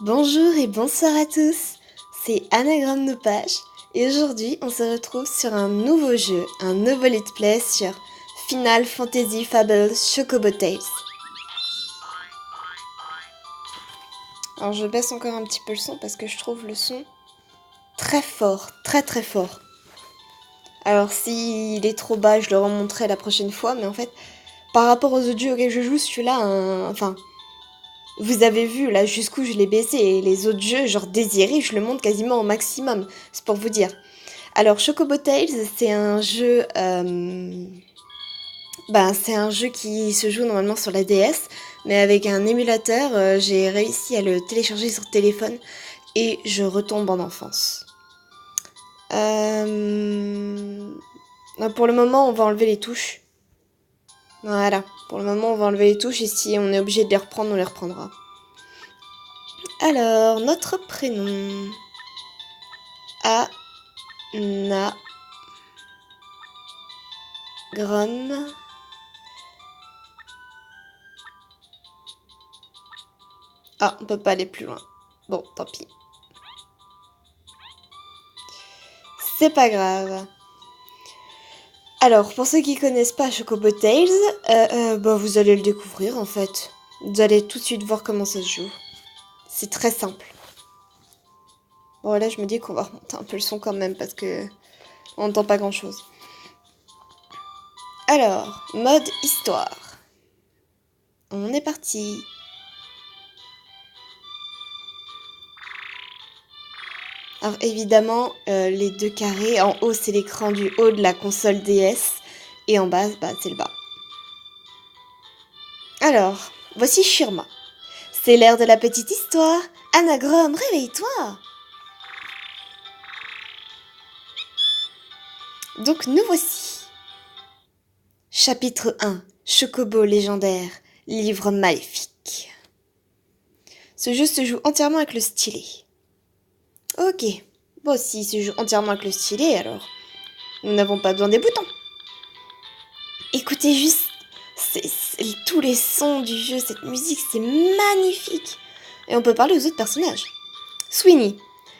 Bonjour et bonsoir à tous, c'est Anagramme de Page et aujourd'hui on se retrouve sur un nouveau jeu, un nouveau let's play sur Final Fantasy Fables Chocobo Tales. Alors je baisse encore un petit peu le son parce que je trouve le son très fort, très très fort. Alors s'il est trop bas je le remonterai la prochaine fois, mais en fait par rapport aux autres jeux auxquels je joue, celui-là, vous avez vu là jusqu'où je l'ai baissé et les autres jeux, genre Désiré, je le monte quasiment au maximum, c'est pour vous dire. Alors Chocobo Tales, c'est un jeu qui se joue normalement sur la DS, mais avec un émulateur, j'ai réussi à le télécharger sur téléphone et je retombe en enfance. Pour le moment, on va enlever les touches. Voilà, pour le moment, on va enlever les touches et si on est obligé de les reprendre, on les reprendra. Alors, notre prénom. Anagramme. Ah, on peut pas aller plus loin. Bon, tant pis. C'est pas grave. Alors, pour ceux qui connaissent pas Chocobo Tales, vous allez le découvrir en fait. Vous allez tout de suite voir comment ça se joue. C'est très simple. Bon, là, je me dis qu'on va remonter un peu le son quand même parce que on n'entend pas grand chose. Alors, mode histoire. On est parti. Alors évidemment, les deux carrés, en haut c'est l'écran du haut de la console DS et en bas c'est le bas. Alors, voici Shirma. C'est l'heure de la petite histoire. Anagramme, réveille-toi. Donc nous voici. Chapitre 1. Chocobo légendaire. Livre maléfique. Ce jeu se joue entièrement avec le stylet. Ok. Bon, s'il se joue entièrement avec le stylet, alors nous n'avons pas besoin des boutons. Écoutez juste tous les sons du jeu, cette musique, c'est magnifique. Et on peut parler aux autres personnages. Sweeney.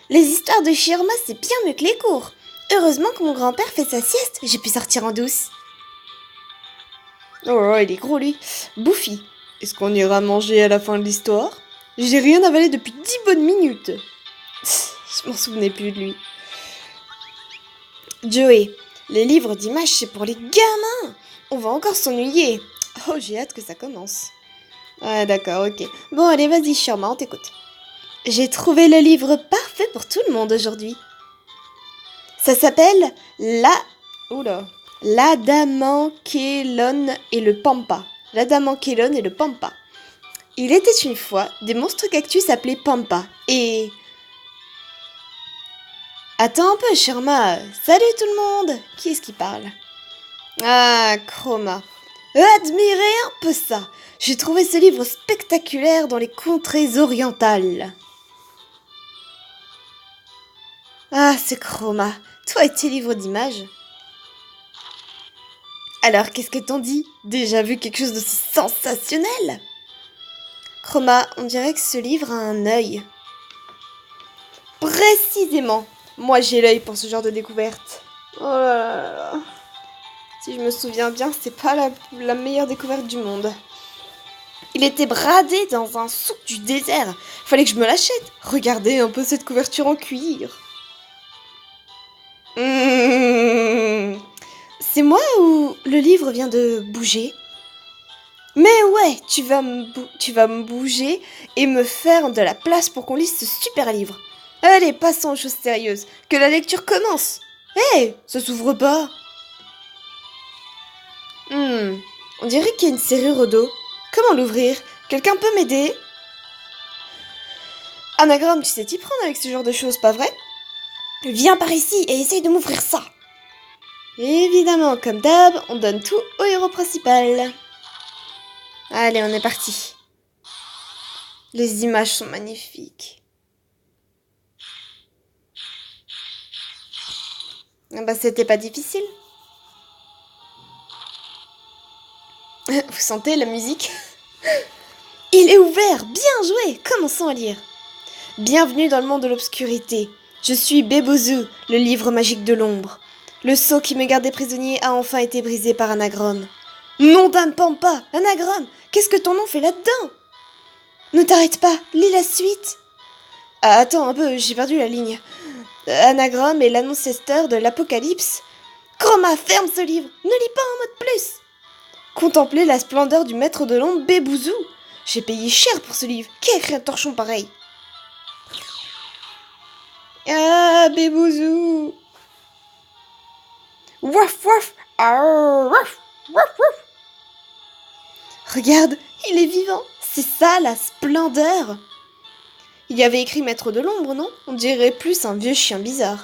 Les histoires de Shirma, c'est bien mieux que les cours. Heureusement que mon grand-père fait sa sieste, j'ai pu sortir en douce. Oh, il est gros lui. Buffy. Est-ce qu'on ira manger à la fin de l'histoire? J'ai rien avalé depuis 10 bonnes minutes. Je m'en souvenais plus de lui. Joey. Les livres d'images, c'est pour les gamins. On va encore s'ennuyer. Oh, j'ai hâte que ça commence. Ouais, d'accord, ok. Bon, allez, vas-y, Shirma, on t'écoute. J'ai trouvé le livre parfait pour tout le monde aujourd'hui. Ça s'appelle Oula. L'Adamankelon et le Pampa. L'Adamankelon et le Pampa. Il était une fois des monstres cactus appelés Pampa. Et... Attends un peu, Shirma. Salut tout le monde. Qui est-ce qui parle? Ah, Chroma. Admirez un peu ça. J'ai trouvé ce livre spectaculaire dans les contrées orientales. Ah, c'est Chroma. Toi et tes livres d'images. Alors, qu'est-ce que t'en dis? Déjà vu quelque chose d'aussi sensationnel? Chroma, on dirait que ce livre a un œil. Précisément. Moi, j'ai l'œil pour ce genre de découverte. Oh là là là. Si je me souviens bien, c'est pas la meilleure découverte du monde. Il était bradé dans un souk du désert. Fallait que je me l'achète. Regardez un peu cette couverture en cuir. C'est moi ou le livre vient de bouger? Mais ouais, tu vas me bouger et me faire de la place pour qu'on lise ce super livre. Allez, passons aux choses sérieuses. Que la lecture commence. Hé, ça s'ouvre pas. On dirait qu'il y a une serrure au dos. Comment l'ouvrir? Quelqu'un peut m'aider? Anagramme, tu sais t'y prendre avec ce genre de choses, pas vrai? Viens par ici et essaye de m'ouvrir ça. Évidemment, comme d'hab, on donne tout au héros principal. Allez, on est parti. Les images sont magnifiques. C'était pas difficile. Vous sentez la musique? Il est ouvert, bien joué. Commençons à lire. Bienvenue dans le monde de l'obscurité. Je suis Bebouzou, le livre magique de l'ombre. Le sceau qui me gardait prisonnier a enfin été brisé par Anagrome. Nom d'un pampa, Anagrome, qu'est-ce que ton nom fait là-dedans? Ne t'arrête pas, lis la suite. Ah, attends un peu, j'ai perdu la ligne. Anagrome est l'annonciateur de l'apocalypse. Chroma, ferme ce livre, ne lis pas un mot de plus. Contemplez la splendeur du maître de l'ombre Bebouzou. J'ai payé cher pour ce livre. Qui a écrit un torchon pareil? Ah, Bebouzou. Waf waf. Arr, waf, waf, waf. Regarde, il est vivant. C'est ça la splendeur. Il y avait écrit maître de l'ombre, non? On dirait plus un vieux chien bizarre.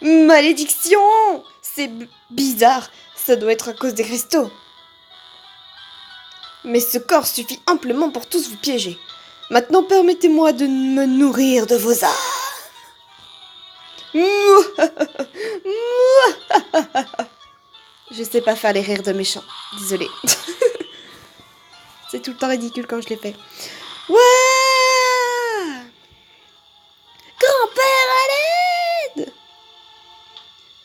Malédiction! C'est bizarre. Ça doit être à cause des cristaux. Mais ce corps suffit amplement pour tous vous piéger. Maintenant, permettez-moi de me nourrir de vos âmes. Je sais pas faire les rires de méchants. Désolée. C'est tout le temps ridicule quand je les fais. Ouah! Grand-père à l'aide!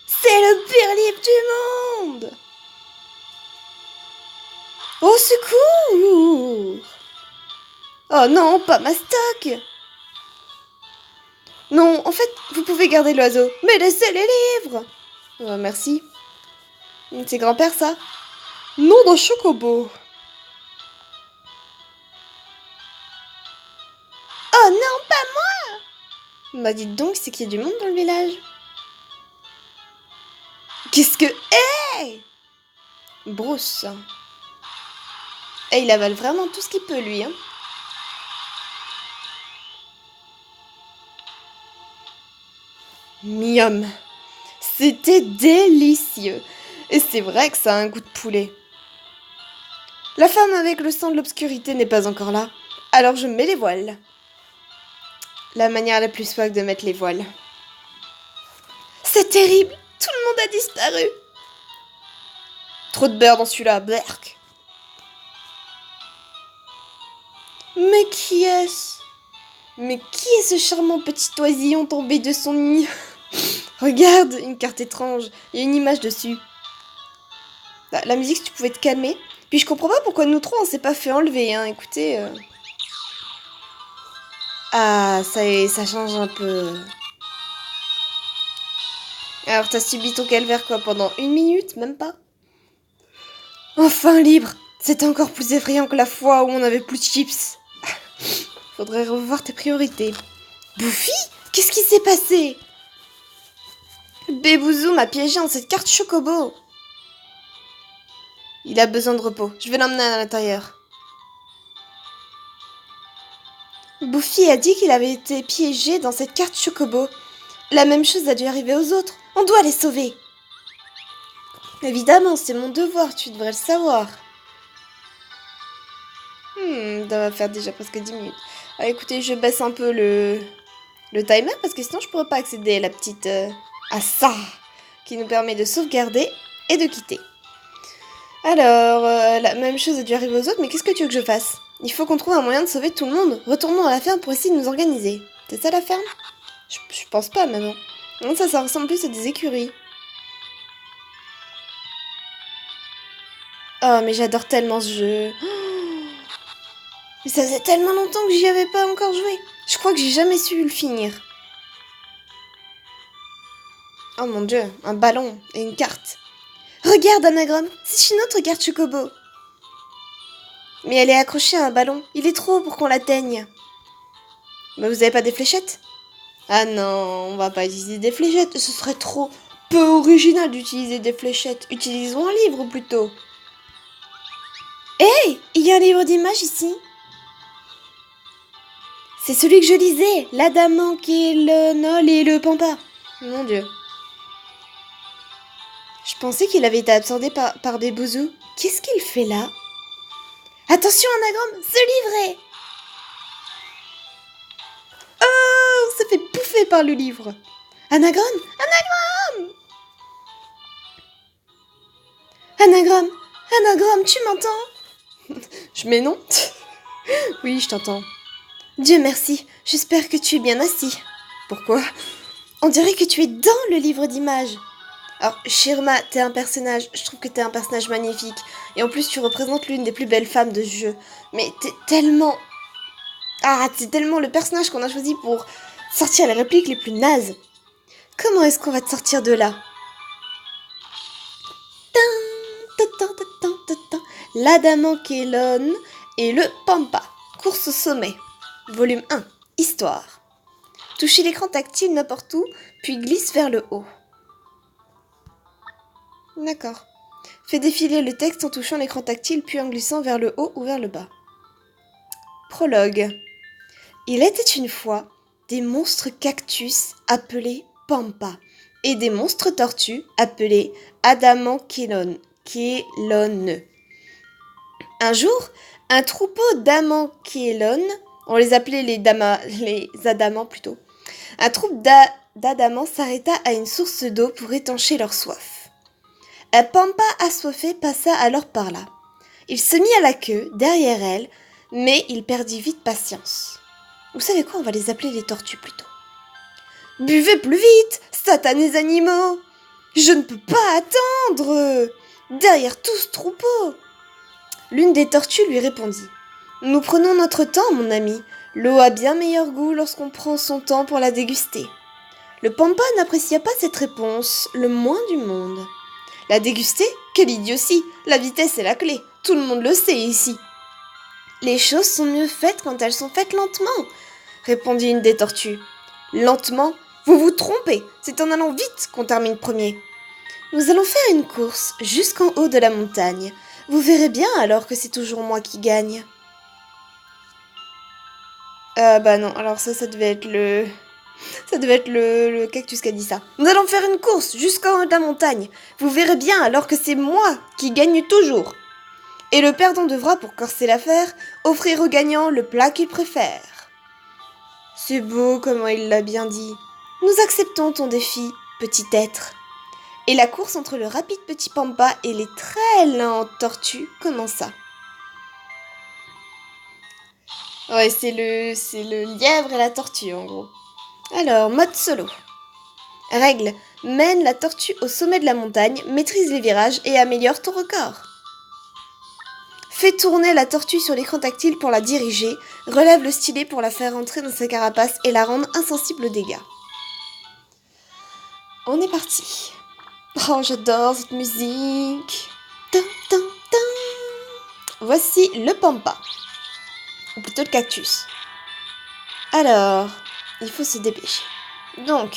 C'est le pire livre du monde! Au secours! Oh non, pas ma stock! Non, en fait, vous pouvez garder l'oiseau, mais laissez les livres! Oh, merci. C'est grand-père, ça? Nom d'un chocobo. Oh non, pas moi! Bah dites donc, c'est qu'il y a du monde dans le village. Qu'est-ce que... Hey! Bruce. Et il avale vraiment tout ce qu'il peut, lui, hein. Miam. C'était délicieux. Et c'est vrai que ça a un goût de poulet. La femme avec le sang de l'obscurité n'est pas encore là. Alors je mets les voiles. La manière la plus swag de mettre les voiles. C'est terrible. Tout le monde a disparu. Trop de beurre dans celui-là. Berk. Mais qui est-ce? Mais qui est ce charmant petit oisillon tombé de son nid? Regarde, une carte étrange. Il y a une image dessus. La musique, si tu pouvais te calmer. Puis je comprends pas pourquoi nous trois on s'est pas fait enlever, hein. Écoutez. Ah, ça y est, ça change un peu. Alors t'as subi ton calvaire quoi pendant 1 minute, même pas? Enfin libre. C'était encore plus effrayant que la fois où on avait plus de chips. Faudrait revoir tes priorités. Buffy? Qu'est-ce qui s'est passé? Bebouzou m'a piégé en cette carte chocobo. Il a besoin de repos. Je vais l'emmener à l'intérieur. Buffy a dit qu'il avait été piégé dans cette carte chocobo. La même chose a dû arriver aux autres. On doit les sauver. Évidemment, c'est mon devoir, tu devrais le savoir. Ça va faire déjà presque 10 minutes. Ah, écoutez, je baisse un peu le timer parce que sinon je pourrais pas accéder à la petite... à ça qui nous permet de sauvegarder et de quitter. Alors, la même chose a dû arriver aux autres, mais qu'est-ce que tu veux que je fasse? Il faut qu'on trouve un moyen de sauver tout le monde. Retournons à la ferme pour essayer de nous organiser. C'est ça la ferme? Je pense pas, maman. Non, ça ressemble plus à des écuries. Oh, mais j'adore tellement ce jeu. Mais ça faisait tellement longtemps que j'y avais pas encore joué. Je crois que j'ai jamais su le finir. Oh mon dieu, un ballon et une carte. Regarde, Anagrome, c'est une autre carte chocobo. Mais elle est accrochée à un ballon. Il est trop haut pour qu'on l'atteigne. Mais vous avez pas des fléchettes? Ah non, on va pas utiliser des fléchettes. Ce serait trop peu original d'utiliser des fléchettes. Utilisons un livre plutôt. Hey, il y a un livre d'images ici. C'est celui que je lisais. L'Adamant qui est le Nol et le Pampa. Mon dieu. Je pensais qu'il avait été absorbé par Bebouzou. Qu'est-ce qu'il fait là? Attention, Anagrome, ce livret! Oh, on s'est fait bouffer par le livre. Anagrome, Anagrome! Anagrome, Anagrome, tu m'entends? Je mets non. Oui, je t'entends. Dieu merci, j'espère que tu es bien assis. Pourquoi? On dirait que tu es dans le livre d'images. Alors, Shirma, t'es un personnage, je trouve que t'es un personnage magnifique. Et en plus, tu représentes l'une des plus belles femmes de ce jeu. Mais t'es tellement... Ah, c'est tellement le personnage qu'on a choisi pour sortir les répliques les plus nazes. Comment est-ce qu'on va te sortir de là? L'Adamankelon et le Pampa. Course au sommet. Volume 1. Histoire. Touchez l'écran tactile n'importe où, puis glisse vers le haut. D'accord. Fais défiler le texte en touchant l'écran tactile, puis en glissant vers le haut ou vers le bas. Prologue. Il était une fois des monstres cactus appelés Pampa et des monstres tortues appelés Adamankelon. Un jour, un troupeau d'Adamankelon, on les appelait les Adamants plutôt, un troupeau d'Adamants s'arrêta à une source d'eau pour étancher leur soif. Un Pampa assoiffé passa alors par là. Il se mit à la queue, derrière elle, mais il perdit vite patience. Vous savez quoi, on va les appeler les tortues plutôt. Buvez plus vite, satanés animaux! Je ne peux pas attendre! Derrière tout ce troupeau! L'une des tortues lui répondit. Nous prenons notre temps, mon ami. L'eau a bien meilleur goût lorsqu'on prend son temps pour la déguster. Le Pampa n'apprécia pas cette réponse, le moins du monde. La déguster? Quelle idiotie! La vitesse est la clé, tout le monde le sait ici. Les choses sont mieux faites quand elles sont faites lentement, répondit une des tortues. Lentement? Vous vous trompez, c'est en allant vite qu'on termine premier. Nous allons faire une course jusqu'en haut de la montagne. Vous verrez bien alors que c'est toujours moi qui gagne. Bah non, alors ça devait être le... Ça devait être le cactus qui a dit ça. Nous allons faire une course jusqu'en haut de la montagne. Vous verrez bien alors que c'est moi qui gagne toujours. Et le perdant devra, pour corser l'affaire, offrir au gagnant le plat qu'il préfère. C'est beau comment il l'a bien dit. Nous acceptons ton défi, petit être. Et la course entre le rapide petit Pampa et les très lentes tortues commença. Ouais, c'est le lièvre et la tortue en gros. Alors, mode solo. Règle, mène la tortue au sommet de la montagne, maîtrise les virages et améliore ton record. Fais tourner la tortue sur l'écran tactile pour la diriger, relève le stylet pour la faire entrer dans sa carapace et la rendre insensible aux dégâts. On est parti. Oh, j'adore cette musique. Tum, tum, tum. Voici le Pampa. Ou plutôt le cactus. Alors, il faut se dépêcher. Donc,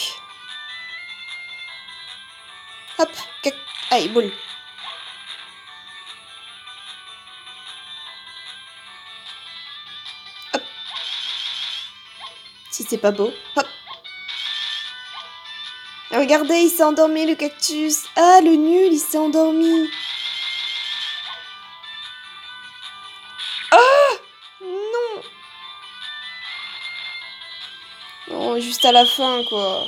hop, allez, boule. Hop. Si c'est pas beau, hop. Regardez, il s'est endormi le cactus. Ah, le nul, il s'est endormi. Ah, non. Non, juste à la fin, quoi.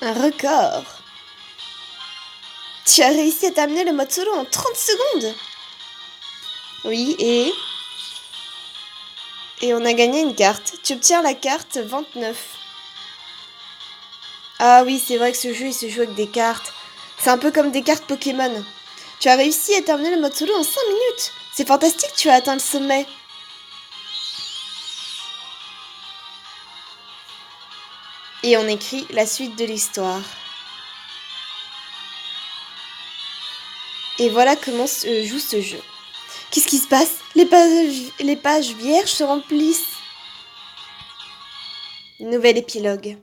Un record. Tu as réussi à terminer le mode solo en 30 secondes. Oui, et on a gagné une carte. Tu obtiens la carte 29. Ah oui, c'est vrai que ce jeu, il se joue avec des cartes. C'est un peu comme des cartes Pokémon. Tu as réussi à terminer le mode solo en 5 minutes. C'est fantastique, tu as atteint le sommet. Et on écrit la suite de l'histoire. Et voilà comment se joue ce jeu. Qu'est-ce qui se passe? Les pages vierges se remplissent. Nouvel épilogue.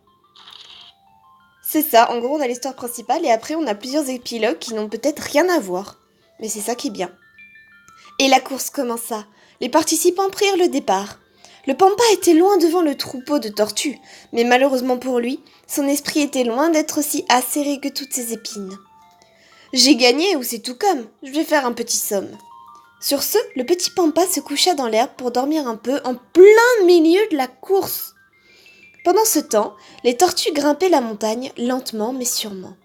C'est ça, en gros on a l'histoire principale et après on a plusieurs épilogues qui n'ont peut-être rien à voir. Mais c'est ça qui est bien. Et la course commença. Les participants prirent le départ. Le Pampa était loin devant le troupeau de tortues, mais malheureusement pour lui, son esprit était loin d'être aussi acéré que toutes ces épines. J'ai gagné ou c'est tout comme, je vais faire un petit somme. Sur ce, le petit Pampa se coucha dans l'herbe pour dormir un peu en plein milieu de la course. Pendant ce temps, les tortues grimpaient la montagne, lentement mais sûrement.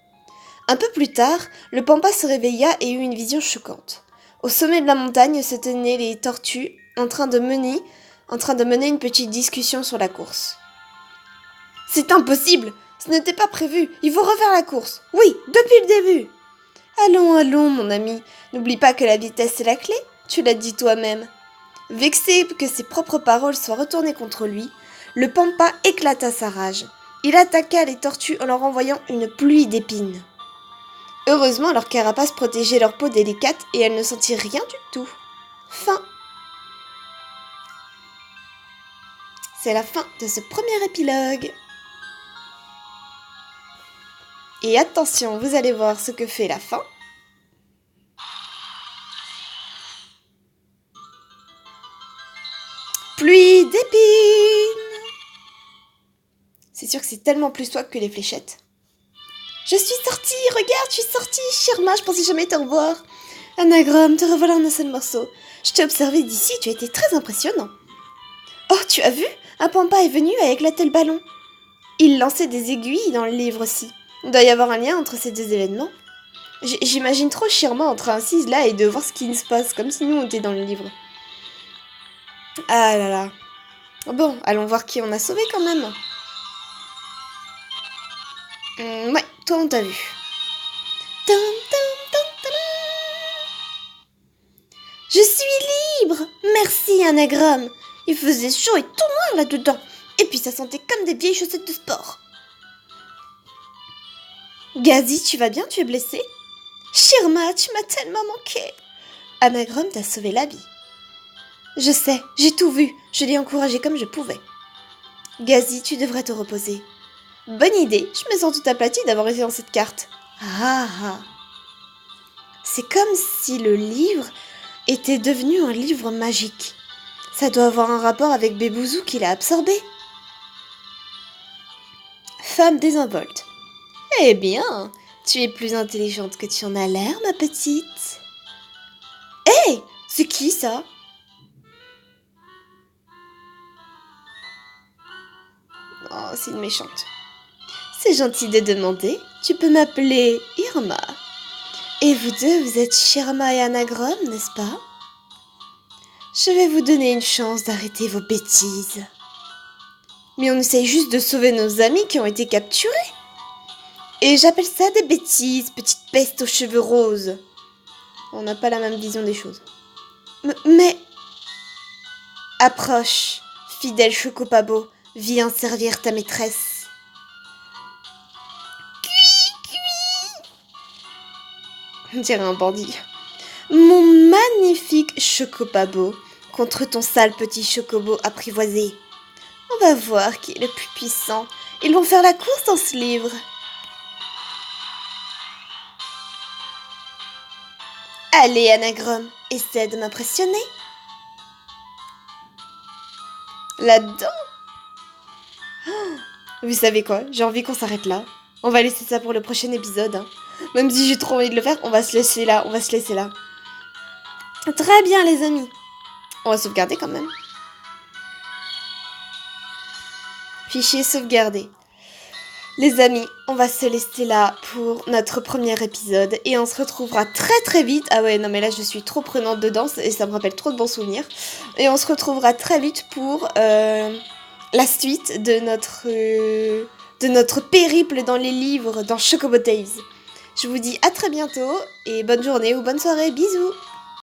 Un peu plus tard, le pampa se réveilla et eut une vision choquante. Au sommet de la montagne se tenaient les tortues en train de mener une petite discussion sur la course. « C'est impossible! Ce n'était pas prévu! Il faut refaire la course! Oui, depuis le début !»« Allons, mon ami, n'oublie pas que la vitesse est la clé, tu l'as dit toi-même. » Vexé que ses propres paroles soient retournées contre lui, le pampa éclata sa rage. Il attaqua les tortues en leur envoyant une pluie d'épines. Heureusement, leur carapace protégeait leur peau délicate et elles ne sentirent rien du tout. Fin. C'est la fin de ce premier épilogue. Et attention, vous allez voir ce que fait la fin. Pluie d'épines. C'est sûr que c'est tellement plus swag que les fléchettes. Je suis sortie, regarde, je suis sortie, Shirma, je pensais jamais te revoir. Anagramme, te revoilà en un seul morceau. Je t'ai observé d'ici, tu as été très impressionnant. Oh, tu as vu? Un pampa est venu à éclater le ballon. Il lançait des aiguilles dans le livre aussi. Il doit y avoir un lien entre ces deux événements. J'imagine trop Shirma entre assise là et de voir ce qui se passe, comme si nous on était dans le livre. Ah là là. Bon, allons voir qui on a sauvé quand même. Ouais, toi on t'a vu. Je suis libre! Merci, Anagramme. Il faisait chaud et tout noir là-dedans. Et puis ça sentait comme des vieilles chaussettes de sport. Gazi, tu vas bien? Tu es blessé? Shirma, tu m'as tellement manqué. Anagramme t'a sauvé la vie. Je sais, j'ai tout vu. Je l'ai encouragé comme je pouvais. Gazi, tu devrais te reposer. Bonne idée, je me sens tout aplatie d'avoir été dans cette carte. Ah ah. C'est comme si le livre était devenu un livre magique. Ça doit avoir un rapport avec Bébouzou qui l'a absorbé. Femme désinvolte. Eh bien, tu es plus intelligente que tu en as l'air, ma petite. Hé, c'est qui ça? Oh, c'est une méchante. C'est gentil de demander. Tu peux m'appeler Irma. Et vous deux, vous êtes Shirma et Anagramme, n'est-ce pas? Je vais vous donner une chance d'arrêter vos bêtises. Mais on essaye juste de sauver nos amis qui ont été capturés. Et j'appelle ça des bêtises, petite peste aux cheveux roses. On n'a pas la même vision des choses. Mais... Approche, fidèle Chocopabo, viens servir ta maîtresse. On dirait un bandit. Mon magnifique Chocopabo contre ton sale petit Chocobo apprivoisé. On va voir qui est le plus puissant. Ils vont faire la course dans ce livre. Allez, Anagramme, essaie de m'impressionner. Là-dedans. Vous savez quoi? J'ai envie qu'on s'arrête là. On va laisser ça pour le prochain épisode. Hein. Même si j'ai trop envie de le faire, on va se laisser là. Très bien, les amis. On va sauvegarder quand même. Fichier sauvegardé. Les amis, on va se laisser là pour notre premier épisode et on se retrouvera très très vite. Ah ouais, non mais là je suis trop prenante dedans et ça me rappelle trop de bons souvenirs. Et on se retrouvera très vite pour la suite de notre périple dans les livres, dans Chocobo Tales. Je vous dis à très bientôt et bonne journée ou bonne soirée, bisous!